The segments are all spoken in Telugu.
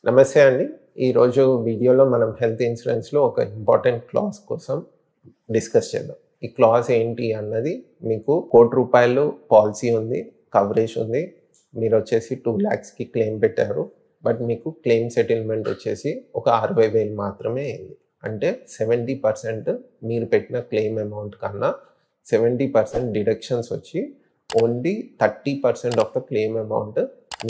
నమస్తే అండి. ఈరోజు వీడియోలో మనం హెల్త్ ఇన్సూరెన్స్‌లో ఒక ఇంపార్టెంట్ క్లాజ్ కోసం డిస్కస్ చేద్దాం. ఈ క్లాజ్ ఏంటి అన్నది మీకు ₹1,00,00,000 పాలసీ ఉంది, కవరేజ్ ఉంది. మీరొచ్చేసి 2,00,000కి క్లెయిమ్ పెట్టారు. బట్ మీకు క్లెయిమ్ సెటిల్మెంట్ వచ్చేసి ఒక 60,000 మాత్రమే అయింది. అంటే 70% మీరు పెట్టిన క్లెయిమ్ అమౌంట్ కన్నా 70% డిడక్షన్స్ వచ్చి only 30% of the claim amount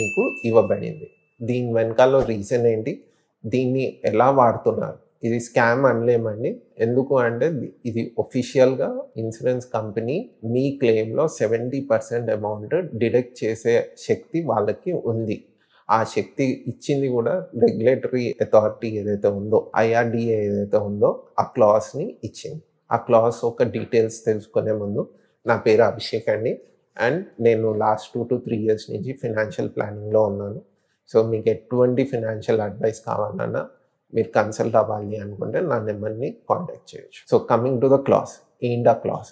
మీకు ఇవ్వబడింది. దీని వెనకాల రీజన్ ఏంటి? దీన్ని ఎలా వాడుతున్నారు? ఇది స్కామ్ అనలేమండి. ఎందుకు అంటే ఇది ఒఫిషియల్‌గా ఇన్సూరెన్స్ కంపెనీ మీ క్లెయిమ్‌లో 70% అమౌంట్ డిడక్ట్ చేసే శక్తి వాళ్ళకి ఉంది. ఆ శక్తి ఇచ్చింది కూడా రెగ్యులేటరీ అథారిటీ ఏదైతే ఉందో, ఐఆర్‌డీఏ ఏదైతే ఉందో ఆ క్లాజ్‌ని ఇచ్చింది. ఆ క్లాజ్ ఒక డీటెయిల్స్ తెలుసుకునే ముందు నా పేరు అభిషేక్ అండి. అండ్ నేను లాస్ట్ 2-3 ఇయర్స్ నుంచి ఫైనాన్షియల్ ప్లానింగ్‌లో ఉన్నాను. సో మీకు ఎటువంటి ఫైనాన్షియల్ అడ్వైస్ కావాలన్నా మీరు కన్సల్ట్ అవ్వాలి అనుకుంటే నా నెంబర్ని కాంటాక్ట్ చేయొచ్చు. So coming to the clause. ఏంటి ఆ clause?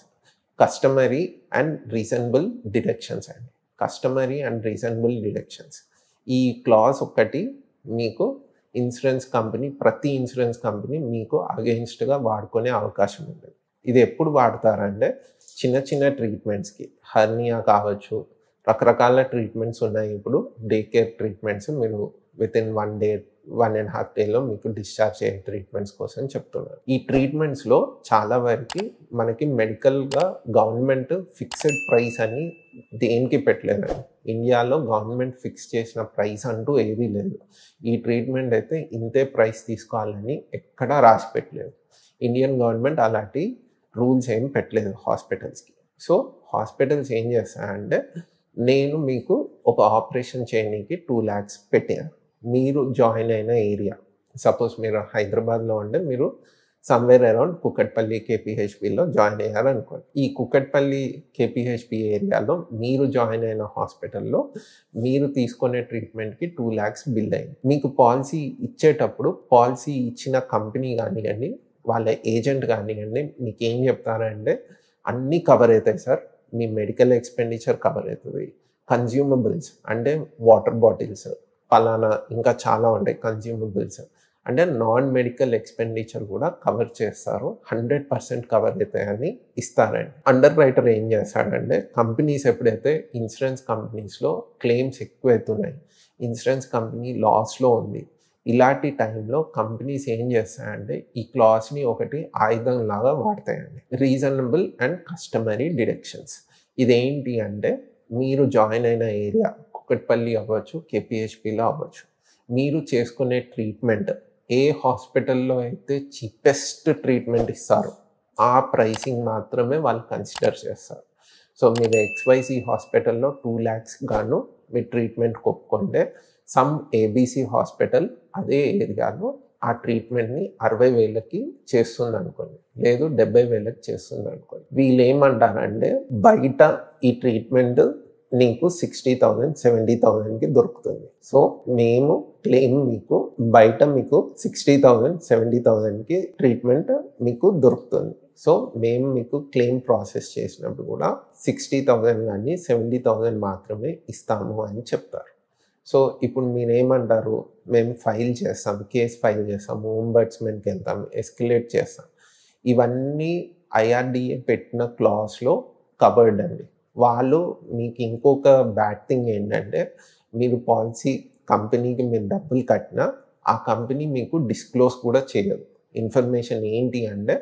Customary and reasonable deductions అండి. Customary and reasonable deductions. ఈ క్లాజ్ ఒక్కటి మీకు ప్రతి ఇన్సూరెన్స్ కంపెనీ మీకు అగెయిన్స్ట్‌గా వాడుకునే అవకాశం ఉంటుంది. ఇది ఎప్పుడు వాడతారంటే చిన్న చిన్న ట్రీట్మెంట్స్‌కి, హెర్నియా కావచ్చు, రకరకాల ట్రీట్మెంట్స్ ఉన్నాయి. ఇప్పుడు డే కేర్ ట్రీట్మెంట్స్ మీరు వితిన్ 1 డే, 1.5 డేలో మీకు డిశ్చార్జ్ అయ్యే ట్రీట్మెంట్స్ కోసం చెప్తున్నారు. ఈ ట్రీట్మెంట్స్‌లో చాలా వరకు మనకి మెడికల్‌గా గవర్నమెంట్ ఫిక్స్డ్ ప్రైస్ అని దేనికి పెట్టలేదండి. ఇండియాలో గవర్నమెంట్ ఫిక్స్ చేసిన ప్రైస్ అంటూ ఏదీ లేదు. ఈ ట్రీట్మెంట్ అయితే ఇంతే ప్రైస్ తీసుకోవాలని ఎక్కడా రాసి పెట్టలేదు. ఇండియన్ గవర్నమెంట్ అలాంటి రూల్స్ ఏం పెట్టలేదు హాస్పిటల్స్‌కి. సో హాస్పిటల్స్ ఏం చేస్తాయంటే నేను మీకు ఒక ఆపరేషన్ చేయడానికి 2,00,000 పెట్టాను. మీరు జాయిన్ అయిన ఏరియా, సపోజ్ మీరు హైదరాబాద్లో ఉంటే మీరు సమ్వేర్ అరౌండ్ కుకట్పల్లి కేపీహెచ్బిలో జాయిన్ అయ్యారనుకోండి. ఈ కుకట్పల్లి కేపీహెచ్బి ఏరియాలో మీరు జాయిన్ అయిన హాస్పిటల్లో మీరు తీసుకునే ట్రీట్మెంట్కి 2,00,000 బిల్ అయింది. మీకు పాలసీ ఇచ్చేటప్పుడు పాలసీ ఇచ్చిన కంపెనీ కానివ్వండి, వాళ్ళ ఏజెంట్ కానివ్వండి, మీకు ఏం చెప్తారంటే అన్నీ కవర్ అవుతాయి సార్. మీ మెడికల్ ఎక్స్పెండిచర్ కవర్ అవుతుంది. కన్జ్యూమబుల్స్ అంటే వాటర్ బాటిల్స్, పలానా ఇంకా చాలా ఉంటాయి కన్జ్యూమబుల్స్. అంటే నాన్ మెడికల్ ఎక్స్పెండిచర్ కూడా కవర్ చేస్తారు. 100% కవర్ అవుతాయని ఇస్తారండి. అండర్ రైటర్ ఏం చేస్తాడంటే కంపెనీస్ ఎప్పుడైతే ఇన్సూరెన్స్ కంపెనీస్లో క్లెయిమ్స్ ఎక్కువ అవుతున్నాయి, ఇన్సూరెన్స్ కంపెనీ లాస్లో ఉంది, ఇలాంటి టైంలో కంపెనీస్ ఏం చేస్తాయంటే ఈ క్లాజ్ని ఒకటి ఆయుధంలాగా వాడతాయండి. Reasonable and customary deductions. ఇదేంటి అంటే మీరు జాయిన్ అయిన ఏరియా కుకట్పల్లి అవ్వచ్చు, కేపీహెచ్బిలో అవ్వచ్చు, మీరు చేసుకునే ట్రీట్మెంట్ ఏ హాస్పిటల్లో అయితే చీపెస్ట్ ట్రీట్మెంట్ ఇస్తారో ఆ ప్రైసింగ్ మాత్రమే వాళ్ళు కన్సిడర్ చేస్తారు. సో మీరు XYZ హాస్పిటల్లో 2,00,000 గాను మీ ట్రీట్మెంట్ ఒప్పుకుంటే సమ్ ఏబీసీ హాస్పిటల్ అదే ఏరియాలో ఆ ట్రీట్మెంట్ని 60,000కి చేస్తుంది అనుకోండి, లేదు 70,000కి చేస్తుంది అనుకోండి. వీళ్ళు ఏమంటారంటే బయట ఈ ట్రీట్మెంట్ నీకు 60,000, 70,000కి దొరుకుతుంది. సో మేము క్లెయిమ్ మీకు బయట మీకు 60,000, 70,000కి ట్రీట్మెంట్ మీకు దొరుకుతుంది. సో మేము మీకు క్లెయిమ్ ప్రాసెస్ చేసినప్పుడు కూడా 60,000 కానీ 70,000 మాత్రమే ఇస్తాము అని చెప్తారు. సో ఇప్పుడు మీరేమంటారు? మేము ఫైల్ చేస్తాం, కేసు ఫైల్ చేస్తాము, ఓంబడ్స్మెన్కి వెళ్తాం, ఎస్కలేట్ చేస్తాం. ఇవన్నీ ఐఆర్‌డీఏ పెట్టిన క్లాజ్లో కవర్డ్ అండి. వాళ్ళు మీకు ఇంకొక బ్యాడ్ థింగ్ ఏంటంటే మీరు పాలసీ కంపెనీకి మీరు డబ్బులు కట్టినా ఆ కంపెనీ మీకు డిస్క్లోజ్ కూడా చేయదు. ఇన్ఫర్మేషన్ ఏంటి అంటే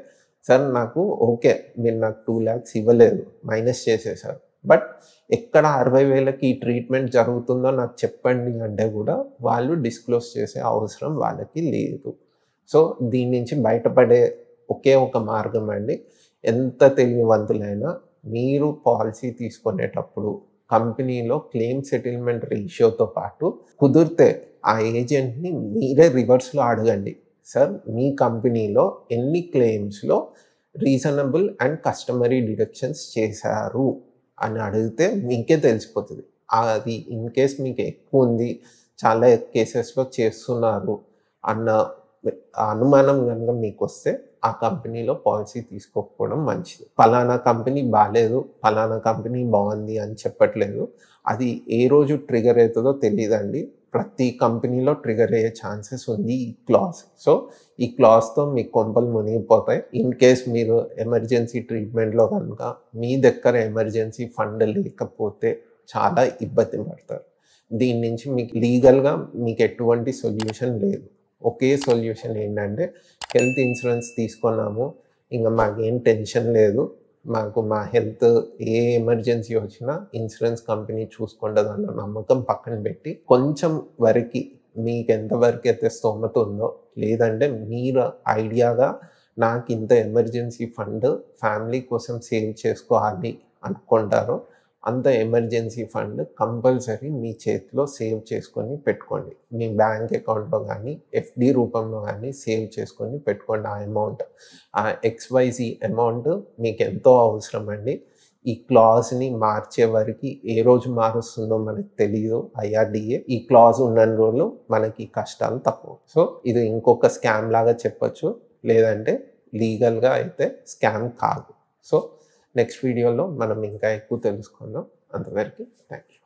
సార్ నాకు ఓకే మీరు నాకు 2,00,000 ఇవ్వలేదు, మైనస్ చేసేసారు, బట్ ఎక్కడ 60,000కి ఈ ట్రీట్మెంట్ జరుగుతుందో నాకు చెప్పండి అంటే కూడా వాళ్ళు డిస్క్లోజ్ చేసే అవసరం వాళ్ళకి లేదు. సో దీని నుంచి బయటపడే ఒకే ఒక మార్గం అండి, ఎంత తెలివివంతులైనా మీరు పాలసీ తీసుకునేటప్పుడు కంపెనీలో క్లెయిమ్ సెటిల్మెంట్ రేషియోతో పాటు కుదిరితే ఆ ఏజెంట్ని మీరే రివర్స్లో అడగండి, సార్ మీ కంపెనీలో ఎన్ని క్లెయిమ్స్లో రీజనబుల్ అండ్ కస్టమరీ డిడక్షన్స్ చేశారు అని అడిగితే మీకే తెలిసిపోతుంది. అది ఇన్ కేస్ మీకు ఎక్కువ ఉంది, చాలా కేసెస్లో చేస్తున్నారు అన్న అనుమానం కనుక మీకు వస్తే ఆ కంపెనీలో పాలసీ తీసుకోకపోవడం మంచిది. పలానా కంపెనీ బాగాలేదు, పలానా కంపెనీ బాగుంది అని చెప్పట్లేదు. అది ఏ రోజు ట్రిగర్ అవుతుందో తెలియదండి. ప్రతి కంపెనీలో ట్రిగర్ అయ్యే ఛాన్సెస్ ఉంది ఈ క్లాస్. సో ఈ క్లాస్తో మీ కొంపలు మునిగిపోతాయి. ఇన్ కేస్ మీరు ఎమర్జెన్సీ ట్రీట్మెంట్లో కనుక మీ దగ్గర ఎమర్జెన్సీ ఫండ్ లేకపోతే చాలా ఇబ్బంది పడతారు. దీని నుంచి మీకు లీగల్గా మీకు ఎటువంటి సొల్యూషన్ లేదు. ఒకే సొల్యూషన్ ఏంటంటే హెల్త్ ఇన్సూరెన్స్ తీసుకున్నాము, ఇంకా మాకేం టెన్షన్ లేదు, మాకు మా హెల్త్ ఏ ఎమర్జెన్సీ వచ్చినా ఇన్సూరెన్స్ కంపెనీ చూసుకుంటుంది అన్న నమ్మకం పక్కన పెట్టి కొంచెం వరకు మీకు ఎంతవరకు అయితే స్తోమత ఉందో, లేదంటే మీరు ఐడియాగా నాకు ఇంత ఎమర్జెన్సీ ఫండ్ ఫ్యామిలీ కోసం సేవ్ చేసుకోవాలి అనుకుంటారో అంత ఎమర్జెన్సీ ఫండ్ కంపల్సరీ మీ చేతిలో సేవ్ చేసుకొని పెట్టుకోండి. మీ బ్యాంక్ అకౌంట్లో కానీ ఎఫ్డి రూపంలో కానీ సేవ్ చేసుకొని పెట్టుకోండి. ఆ అమౌంట్, ఆ XYZ అమౌంట్ మీకు ఎంతో అవసరం అండి. ఈ క్లాజ్ని మార్చే వరకు ఏ రోజు మారుస్తుందో మనకు తెలియదు IRDA. ఈ క్లాజ్ ఉన్న రోజులు మనకి కష్టాలు తక్కువ. సో ఇది ఇంకొక స్కామ్ లాగా చెప్పొచ్చు, లేదంటే లీగల్గా అయితే స్కామ్ కాదు. సో నెక్స్ట్ వీడియోలో మనం ఇంకా ఎక్కువ తెలుసుకుందాం. అంతవరకు థ్యాంక్ యూ.